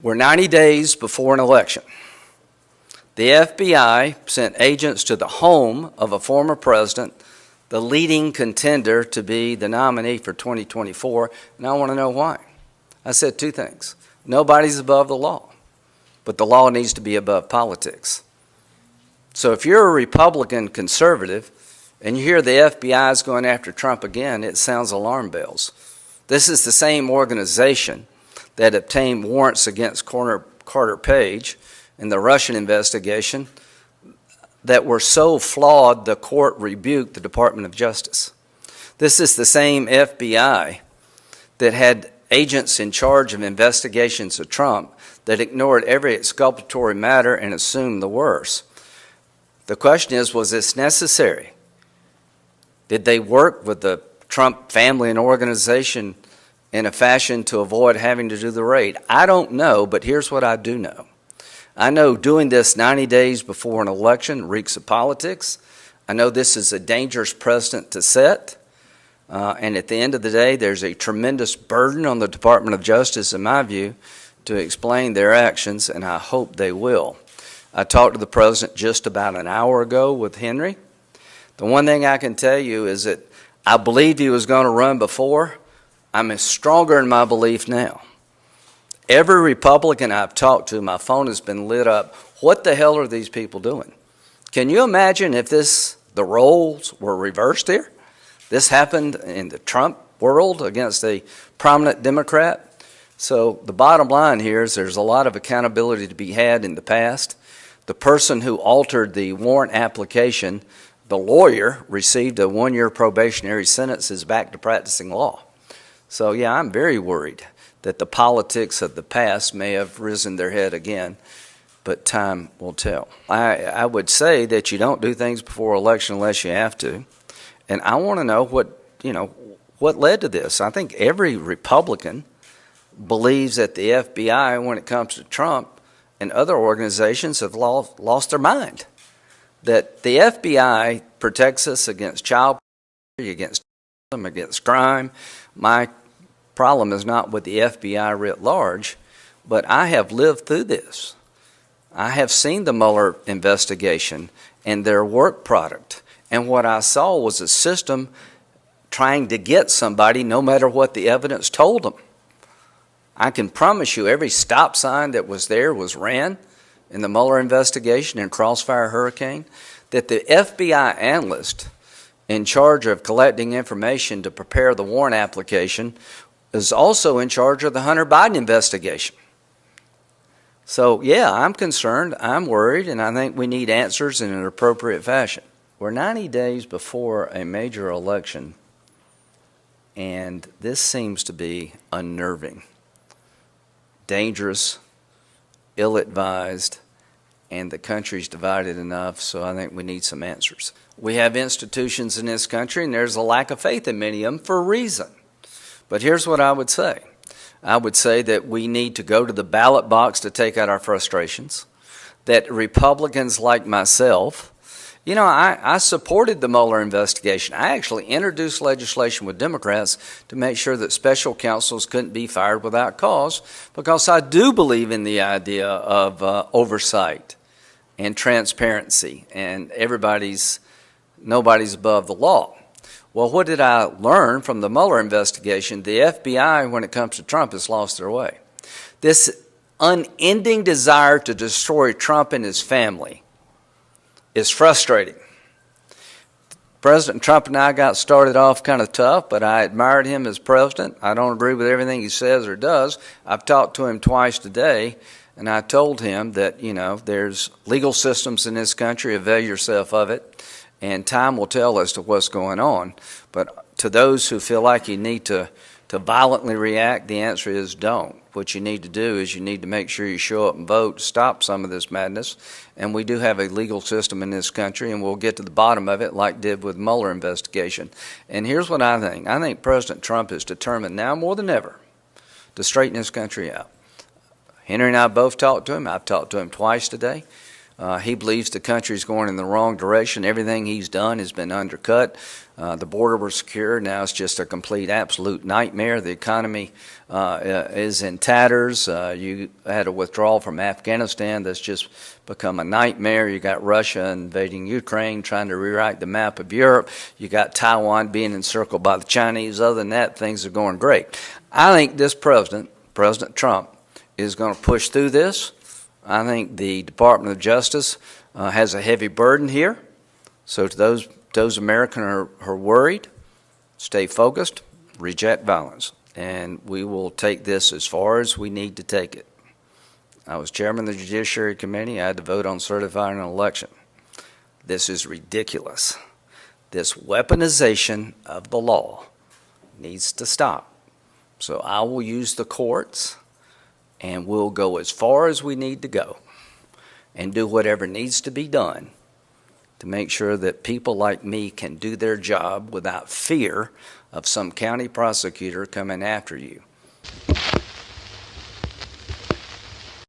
We're 90 days before an election. The FBI sent agents to the home of a former president, the leading contender to be the nominee for 2024, and I want to know why. I said two things. Nobody's above the law, but the law needs to be above politics. So if you're a Republican conservative and you hear the FBI is going after Trump again, it sounds alarm bells. This is the same organization that obtained warrants against Carter Page in the Russian investigation that were so flawed the court rebuked the Department of Justice. This is the same FBI that had agents in charge of investigations of Trump that ignored every exculpatory matter and assumed the worst. The question is, was this necessary? Did they work with the Trump family and organization in a fashion to avoid having to do the raid? I don't know, but here's what I do know. I know doing this 90 days before an election reeks of politics. I know this is a dangerous precedent to set. And at the end of the day, there's a tremendous burden on the Department of Justice, in my view, to explain their actions, and I hope they will. I talked to the president just about an hour ago with Henry. The one thing I can tell you is that I believed he was going to run before. I'm stronger in my belief now. Every Republican I've talked to, my phone has been lit up. What the hell are these people doing? Can you imagine if the roles were reversed here? This happened in the Trump world against a prominent Democrat. So the bottom line here is there's a lot of accountability to be had in the past. The person who altered the warrant application, the lawyer, received a 1-year probationary sentence, is back to practicing law. So yeah, I'm very worried that the politics of the past may have risen their head again, but time will tell. I would say that you don't do things before election unless you have to, and I want to know what led to this. I think every Republican believes that the FBI, when it comes to Trump and other organizations, have lost their mind. That the FBI protects us against child pornography, against terrorism, against crime. My problem is not with the FBI writ large, but I have lived through this. I have seen the Mueller investigation and their work product, and what I saw was a system trying to get somebody no matter what the evidence told them. I can promise you every stop sign that was there was ran in the Mueller investigation and Crossfire Hurricane, that the FBI analyst in charge of collecting information to prepare the warrant application is also in charge of the Hunter Biden investigation. So yeah, I'm concerned, I'm worried, and I think we need answers in an appropriate fashion. We're 90 days before a major election, and this seems to be unnerving, dangerous, ill-advised, and the country's divided enough, so I think we need some answers. We have institutions in this country, and there's a lack of faith in many of them for a reason. But here's what I would say. I would say that we need to go to the ballot box to take out our frustrations, that Republicans like myself, I supported the Mueller investigation. I actually introduced legislation with Democrats to make sure that special counsels couldn't be fired without cause, because I do believe in the idea of oversight and transparency, and nobody's above the law. Well, what did I learn from the Mueller investigation? The FBI, when it comes to Trump, has lost their way. This unending desire to destroy Trump and his family is frustrating. President Trump and I got started off kind of tough, but I admired him as president. I don't agree with everything he says or does. I've talked to him twice today, and I told him that, there's legal systems in this country, avail yourself of it, and time will tell as to what's going on. But to those who feel like you need to violently react, the answer is don't. What you need to do is you need to make sure you show up and vote to stop some of this madness. And we do have a legal system in this country, and we'll get to the bottom of it like did with Mueller investigation. And here's what I think. I think President Trump is determined now more than ever to straighten this country out. Henry and I both talked to him. I've talked to him twice today. He believes the country's going in the wrong direction. Everything he's done has been undercut. The border was secure. Now it's just a complete, absolute nightmare. The economy is in tatters. You had a withdrawal from Afghanistan that's just become a nightmare. You got Russia invading Ukraine, trying to rewrite the map of Europe. You got Taiwan being encircled by the Chinese. Other than that, things are going great. I think this president, President Trump, is going to push through this. I think the Department of Justice has a heavy burden here. So to those Americans who are worried, stay focused, reject violence, and we will take this as far as we need to take it. I was chairman of the Judiciary Committee. I had to vote on certifying an election. This is ridiculous. This weaponization of the law needs to stop. So I will use the courts, and we'll go as far as we need to go and do whatever needs to be done to make sure that people like me can do their job without fear of some county prosecutor coming after you.